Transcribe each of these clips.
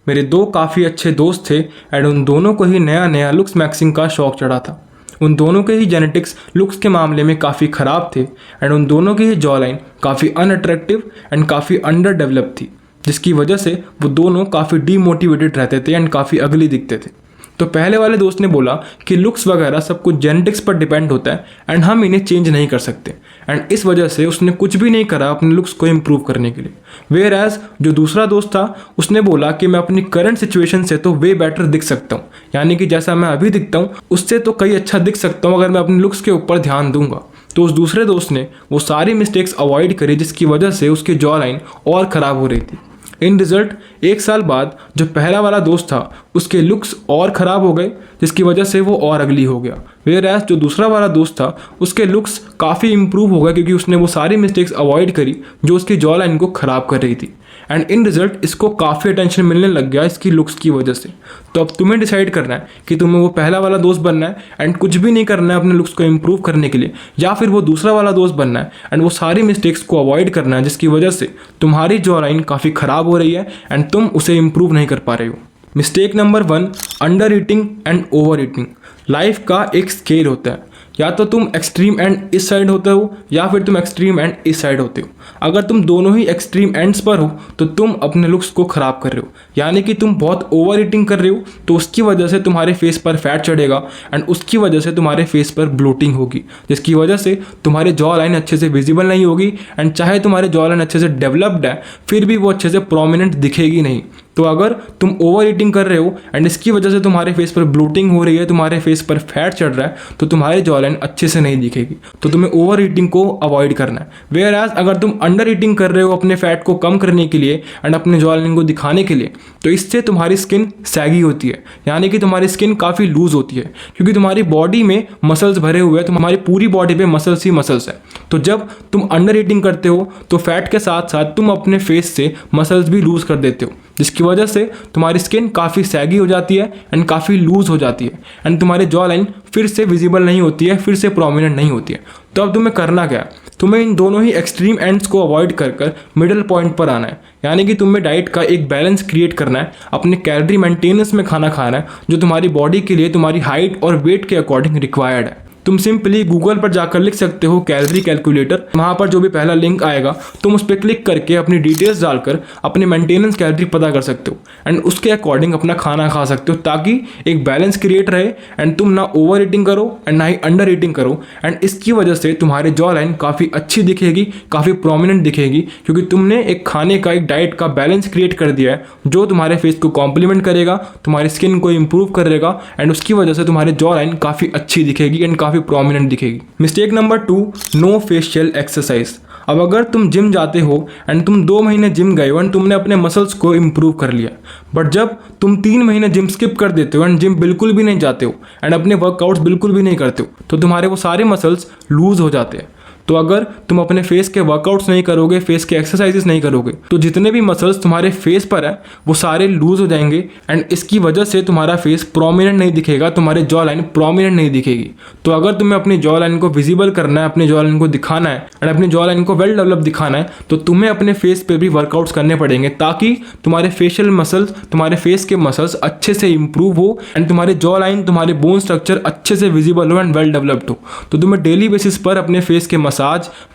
मेरे दो काफ़ी अच्छे दोस्त थे एंड उन दोनों को ही नया नया लुक्स मैक्सिंग का शौक चढ़ा था। उन दोनों के ही जेनेटिक्स लुक्स के मामले में काफ़ी ख़राब थे एंड उन दोनों की ही जॉ लाइन काफ़ी अनअट्रैक्टिव एंड काफ़ी अंडर डेवलप थी, जिसकी वजह से वो दोनों काफ़ी डीमोटिवेटेड रहते थे एंड काफ़ी अगली दिखते थे। तो पहले वाले दोस्त ने बोला कि लुक्स वगैरह सब कुछ जेनेटिक्स पर डिपेंड होता है एंड हम इन्हें चेंज नहीं कर सकते, एंड इस वजह से उसने कुछ भी नहीं करा अपने लुक्स को इम्प्रूव करने के लिए। वेयर एज जो दूसरा दोस्त था उसने बोला कि मैं अपनी करंट सिचुएशन से तो वे बेटर दिख सकता हूँ, यानी कि जैसा मैं अभी दिखता हूँ उससे तो कई अच्छा दिख सकता हूँ अगर मैं अपने लुक्स के ऊपर ध्यान दूंगा। तो उस दूसरे दोस्त ने वो सारी मिस्टेक्स अवॉइड करी जिसकी वजह से उसकी जॉ लाइन और ख़राब हो रही थी। इन रिजल्ट 1 साल बाद जो पहला वाला दोस्त था उसके लुक्स और ख़राब हो गए जिसकी वजह से वो और अगली हो गया। वेयर एज जो दूसरा वाला दोस्त था उसके लुक्स काफ़ी इंप्रूव हो गए क्योंकि उसने वो सारी मिस्टेक्स अवॉइड करी जो उसकी जॉ लाइन को ख़राब कर रही थी, एंड इन रिजल्ट इसको काफ़ी अटेंशन मिलने लग गया इसकी लुक्स की वजह से। तो अब तुम्हें डिसाइड करना है कि तुम्हें वो पहला वाला दोस्त बनना है एंड कुछ भी नहीं करना है अपने लुक्स को इम्प्रूव करने के लिए, या फिर वो दूसरा वाला दोस्त बनना है एंड वो सारी मिस्टेक्स को अवॉइड करना है जिसकी वजह से तुम्हारी जॉ लाइन काफ़ी ख़राब हो रही है एंड तुम उसे इम्प्रूव नहीं कर पा रहे हो। Mistake number 1, under eating and over eating. Life का एक स्केल होता है, या तो तुम एक्सट्रीम एंड इस साइड होते हो या फिर तुम एक्सट्रीम एंड इस साइड होते हो। अगर तुम दोनों ही एक्सट्रीम एंड्स पर हो तो तुम अपने लुक्स को ख़राब कर रहे हो, यानी कि तुम बहुत ओवर ईटिंग कर रहे हो तो उसकी वजह से तुम्हारे फेस पर फैट चढ़ेगा एंड उसकी वजह से तुम्हारे फेस पर ब्लोटिंग होगी, जिसकी वजह से तुम्हारी जॉ लाइन अच्छे से विजिबल नहीं होगी एंड चाहे तुम्हारी जॉ लाइन अच्छे से डेवलप्ड है फिर भी वो अच्छे से प्रोमिनेंट दिखेगी नहीं। तो अगर तुम ओवर ईटिंग कर रहे हो एंड इसकी वजह से तुम्हारे फेस पर ब्लोटिंग हो रही है, तुम्हारे फेस पर फैट चढ़ रहा है, तो तुम्हारी जॉ लाइन अच्छे से नहीं दिखेगी। तो तुम्हें ओवर ईटिंग को अवॉइड करना है। वेयर एज अगर तुम अंडर ईटिंग कर रहे हो अपने फैट को कम करने के लिए एंड अपने जॉ लाइन को दिखाने के लिए, तो इससे तुम्हारी स्किन सैगी होती है, यानी कि तुम्हारी स्किन काफ़ी लूज होती है क्योंकि तुम्हारी बॉडी में मसल्स भरे हुए हैं, तुम्हारी पूरी बॉडी पे मसल्स ही मसल्स है। तो जब तुम अंडर ईटिंग करते हो तो फैट के साथ साथ तुम अपने फेस से मसल्स भी लूज कर देते हो, जिसकी वजह से तुम्हारी स्किन काफ़ी सैगी हो जाती है एंड काफ़ी लूज हो जाती है एंड तुम्हारी जॉ लाइन फिर से विजिबल नहीं होती है, फिर से प्रोमिनेंट नहीं होती है। तो अब तुम्हें करना क्या है, तुम्हें इन दोनों ही एक्सट्रीम एंड्स को अवॉइड कर मिडिल पॉइंट पर आना है, यानी कि तुम्हें डाइट का एक बैलेंस क्रिएट करना है, अपने कैलोरी मेंटेनेंस में खाना खाना है जो तुम्हारी बॉडी के लिए तुम्हारी हाइट और वेट के अकॉर्डिंग रिक्वायर्ड है। तुम सिंपली गूगल पर जाकर लिख सकते हो कैलोरी कैलकुलेटर, वहाँ पर जो भी पहला लिंक आएगा तुम उस पर क्लिक करके अपनी डिटेल्स डालकर अपनी मेंटेनेंस कैलोरी पता कर सकते हो एंड उसके अकॉर्डिंग अपना खाना खा सकते हो, ताकि एक बैलेंस क्रिएट रहे एंड तुम ना ओवर ईटिंग करो एंड ना ही अंडर ईटिंग करो, एंड इसकी वजह से तुम्हारी जॉ लाइन काफ़ी अच्छी दिखेगी, काफ़ी प्रोमिनेंट दिखेगी क्योंकि तुमने एक खाने का एक डाइट का बैलेंस क्रिएट कर दिया है जो तुम्हारे फेस को कॉम्प्लीमेंट करेगा, तुम्हारी स्किन को इम्प्रूव करेगा एंड उसकी वजह से तुम्हारी जॉ लाइन काफ़ी अच्छी दिखेगी एंड काफ़ी प्रोमिनेंट दिखेगी। Mistake number 2, no facial exercise. अब अगर तुम जिम जाते हो एंड तुम 2 महीने जिम गए हो एंड तुमने अपने मसल्स को इम्प्रूव कर लिया, बट जब तुम 3 महीने जिम स्किप कर देते हो एंड जिम बिल्कुल भी नहीं जाते हो एंड अपने वर्कआउट्स बिल्कुल भी नहीं करते हो, तो तुम्हारे वो सारे मसल्स लूज हो जाते हैं। तो अगर तुम अपने फेस के वर्कआउट्स नहीं करोगे, फेस के एक्सरसाइजेस नहीं करोगे, तो जितने भी मसल्स तुम्हारे फेस पर है वो सारे लूज हो जाएंगे एंड इसकी वजह से तुम्हारा फेस प्रोमिनेंट नहीं दिखेगा, तुम्हारी जॉ लाइन प्रोमिनेंट नहीं दिखेगी। तो अगर तुम्हें अपनी जॉ लाइन को विजिबल करना है, अपनी जॉ लाइन को दिखाना है एंड अपनी जॉ लाइन को वेल डेवलप दिखाना है, तो तुम्हें अपने फेस पे भी वर्कआउट्स करने पड़ेंगे ताकि तुम्हारे फेशियल मसल्स, तुम्हारे फेस के मसल्स अच्छे से इंप्रूव हो एंड तुम्हारी जॉ लाइन, तुम्हारे बोन स्ट्रक्चर अच्छे से विजिबल हो एंड वेल डेवलप्ड हो। तो तुम्हें डेली बेसिस पर अपने फेस के मसाज,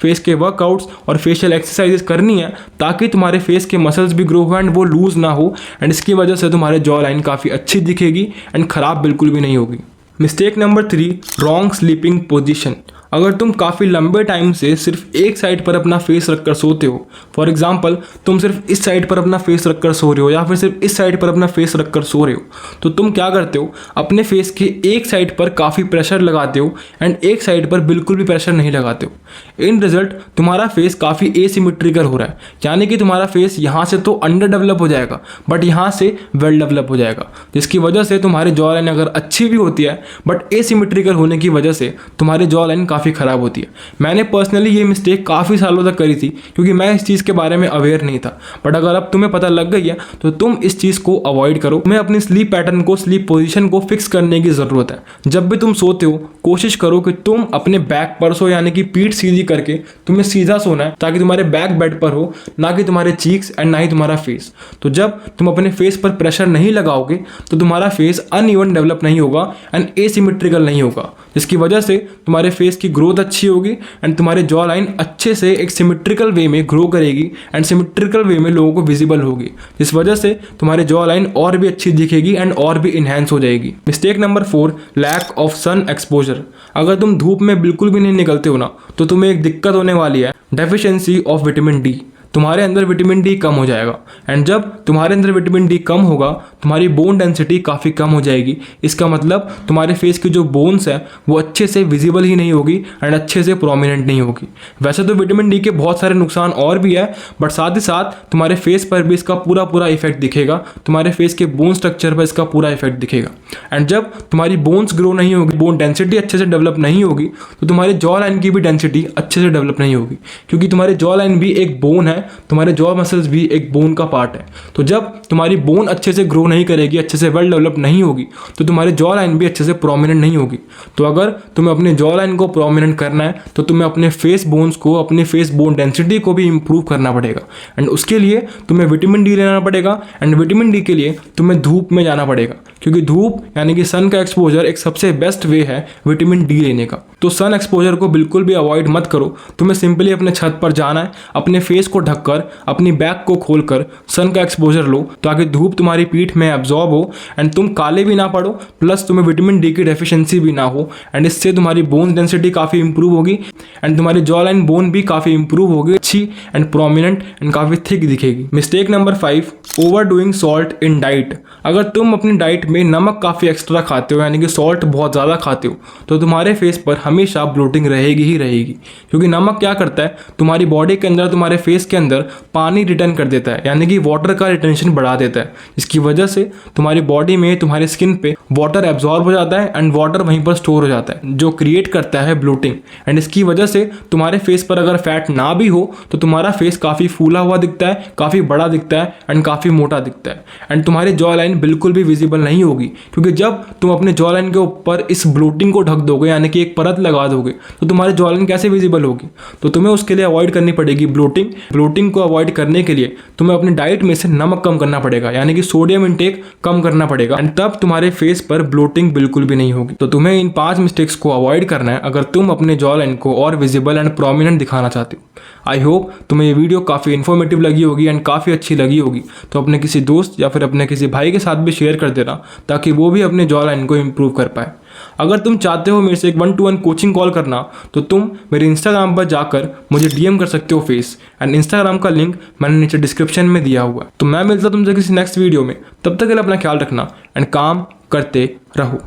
फेस के वर्कआउट्स और फेशियल एक्सरसाइजेस करनी है ताकि तुम्हारे फेस के मसल्स भी ग्रो हो एंड वो लूज ना हो एंड इसकी वजह से तुम्हारे जॉ लाइन काफ़ी अच्छी दिखेगी एंड ख़राब बिल्कुल भी नहीं होगी। Mistake number 3, wrong sleeping position. अगर तुम काफ़ी लंबे टाइम से सिर्फ एक साइड पर अपना फेस रखकर सोते हो, फॉर एग्जांपल तुम सिर्फ इस साइड पर अपना फेस रखकर सो रहे हो या फिर सिर्फ इस साइड पर अपना फेस रखकर सो रहे हो, तो तुम क्या करते हो, अपने फेस के एक साइड पर काफ़ी प्रेशर लगाते हो एंड एक साइड पर बिल्कुल भी प्रेशर नहीं लगाते हो। इन रिजल्ट तुम्हारा फेस काफ़ी एसिमेट्रिकल हो रहा है, यानी कि तुम्हारा फेस यहाँ से तो अंडर डेवलप हो जाएगा बट यहाँ से वेल डेवलप हो जाएगा, जिसकी वजह से तुम्हारी जॉ लाइन अगर अच्छी भी होती है बट एसिमेट्रिकल होने की वजह से तुम्हारी जॉ लाइन काफ़ी ख़राब होती है। मैंने पर्सनली ये मिस्टेक काफ़ी सालों तक करी थी क्योंकि मैं इस चीज़ के बारे में अवेयर नहीं था, बट अगर अब तुम्हें पता लग गई है तो तुम इस चीज़ को अवॉइड करो। तुम्हें अपनी स्लीप पैटर्न को, स्लीप पोजीशन को फिक्स करने की ज़रूरत है। जब भी तुम सोते हो कोशिश करो कि तुम अपने बैक पर सो, यानी कि पीठ सीधी करके तुम्हें सीधा सोना है ताकि तुम्हारे बैक बेड पर हो, ना कि तुम्हारे चीक्स एंड ना ही तुम्हारा फेस। तो जब तुम अपने फेस पर प्रेशर नहीं लगाओगे तो तुम्हारा फेस अनइवन डेवलप नहीं होगा एंड एसिमेट्रिकल नहीं होगा, जिसकी वजह से तुम्हारे फेस की ग्रोथ अच्छी होगी एंड तुम्हारे जॉ लाइन अच्छे से एक सिमेट्रिकल वे में ग्रो करेगी एंड सिमेट्रिकल वे में लोगों को विजिबल होगी, जिस वजह से तुम्हारे जॉ लाइन और भी अच्छी दिखेगी एंड और भी इन्हेंस हो जाएगी। Mistake number 4, lack of sun exposure. अगर तुम धूप में बिल्कुल भी नहीं निकलते हो ना तो तुम्हें एक दिक्कत होने वाली है, डेफिशिएंसी ऑफ विटामिन डी। तुम्हारे अंदर विटामिन डी कम हो जाएगा एंड जब तुम्हारे अंदर विटामिन डी कम होगा तुम्हारी बोन डेंसिटी काफ़ी कम हो जाएगी। इसका मतलब तुम्हारे फेस की जो बोन्स है वो अच्छे से विजिबल ही नहीं होगी एंड अच्छे से प्रोमिनेंट नहीं होगी। वैसे तो विटामिन डी के बहुत सारे नुकसान और भी है, बट साथ ही साथ तुम्हारे फेस पर भी इसका पूरा इफेक्ट दिखेगा, तुम्हारे फेस के बोन स्ट्रक्चर पर इसका पूरा इफेक्ट दिखेगा। एंड जब तुम्हारी बोन्स ग्रो नहीं होगी, बोन डेंसिटी अच्छे से डेवलप नहीं होगी, तो तुम्हारे जॉ लाइन की भी डेंसिटी अच्छे से डेवलप नहीं होगी, क्योंकि तुम्हारे जॉ लाइन भी एक बोन है, तुम्हारे जॉ मसल्स भी एक बोन का पार्ट है। तो जब तुम्हारी बोन अच्छे से ग्रो नहीं करेगी, अच्छे से वेल डेवलप नहीं होगी, तो तुम्हारे जॉ लाइन भी अच्छे से प्रोमिनेंट नहीं होगी। तो अगर तुम्हें अपने जॉ लाइन को प्रोमिनेंट करना है तो तुम्हें अपने फेस बोन्स को, अपनी फेस बोन डेंसिटी को भी इंप्रूव करना पड़ेगा एंड उसके लिए तुम्हें विटामिन डी लेना पड़ेगा एंड विटामिन डी के लिए तुम्हें धूप में जाना पड़ेगा, क्योंकि धूप यानी कि सन का एक्सपोजर एक सबसे बेस्ट वे है विटामिन डी लेने का। तो सन एक्सपोजर को बिल्कुल भी अवॉइड मत करो, तुम्हें सिंपली अपने छत पर जाना है, अपने फेस को ढककर, अपनी बैक को खोलकर सन का एक्सपोजर लो ताकि धूप तुम्हारी पीठ में एब्जॉर्ब हो एंड तुम काले भी ना पड़ो, प्लस तुम्हें विटामिन डी की डेफिशिएंसी भी ना हो एंड इससे तुम्हारी बोन डेंसिटी काफ़ी इंप्रूव होगी एंड तुम्हारी जॉ लाइन बोन भी काफ़ी इंप्रूव होगी, अच्छी एंड प्रोमिनेंट एंड काफ़ी थिक दिखेगी। Mistake number 5, over doing salt in diet. अगर तुम अपनी डाइट में नमक काफ़ी एक्स्ट्रा खाते हो, यानी कि सॉल्ट बहुत ज़्यादा खाते हो, तो तुम्हारे फेस पर हमेशा ब्लोटिंग रहेगी ही रहेगी, क्योंकि नमक क्या करता है, तुम्हारी बॉडी के अंदर, तुम्हारे फेस के अंदर पानी रिटर्न कर देता है, यानी कि वाटर का रिटेंशन बढ़ा देता है, जिसकी वजह से तुम्हारी बॉडी में, तुम्हारे स्किन पे वाटर एब्जॉर्ब हो जाता है एंड वाटर वहीं पर स्टोर हो जाता है, जो क्रिएट करता है ब्लोटिंग। एंड इसकी वजह से तुम्हारे फेस पर अगर फैट ना भी हो तो तुम्हारा फेस काफ़ी फूला हुआ दिखता है, काफ़ी बड़ा दिखता है एंड काफ़ी मोटा दिखता है एंड तुम्हारी जॉ लाइन बिल्कुल भी विजिबल नहीं होगी, क्योंकि जब तुम अपने जॉ लाइन के ऊपर इस ब्लोटिंग को ढक दोगे, यानी कि एक परत लगा दोगे, तो तुम्हारी जॉ लाइन कैसे विजिबल होगी। तो तुम्हें उसके लिए अवॉइड करनी पड़ेगी ब्लोटिंग को अवॉइड करने के लिए तुम्हें अपनी डाइट में से नमक कम करना पड़ेगा, यानी कि सोडियम इंटेक कम करना पड़ेगा एंड तब तुम्हारे फेस पर ब्लोटिंग बिल्कुल भी नहीं होगी। तो तुम्हें इन 5 मिस्टेक्स को अवॉइड करना है अगर तुम अपने जॉ लाइन को और विजिबल एंड प्रोमिनेंट दिखाना चाहते हो। आई होप तुम्हें ये वीडियो काफ़ी इन्फॉर्मेटिव लगी होगी एंड काफ़ी अच्छी लगी होगी, तो अपने किसी दोस्त या फिर अपने किसी भाई के साथ भी शेयर कर देना ताकि वो भी अपने जॉ लाइन को इम्प्रूव कर पाए। अगर तुम चाहते हो मेरे से एक 1-to-1 कोचिंग कॉल करना तो तुम मेरे इंस्टाग्राम पर जाकर मुझे DM कर सकते हो फेस एंड इंस्टाग्राम का लिंक मैंने नीचे डिस्क्रिप्शन में दिया हुआ है। तो मैं मिलता तुमसे किसी नेक्स्ट वीडियो में, तब तक के लिए अपना ख्याल रखना एंड काम करते रहो।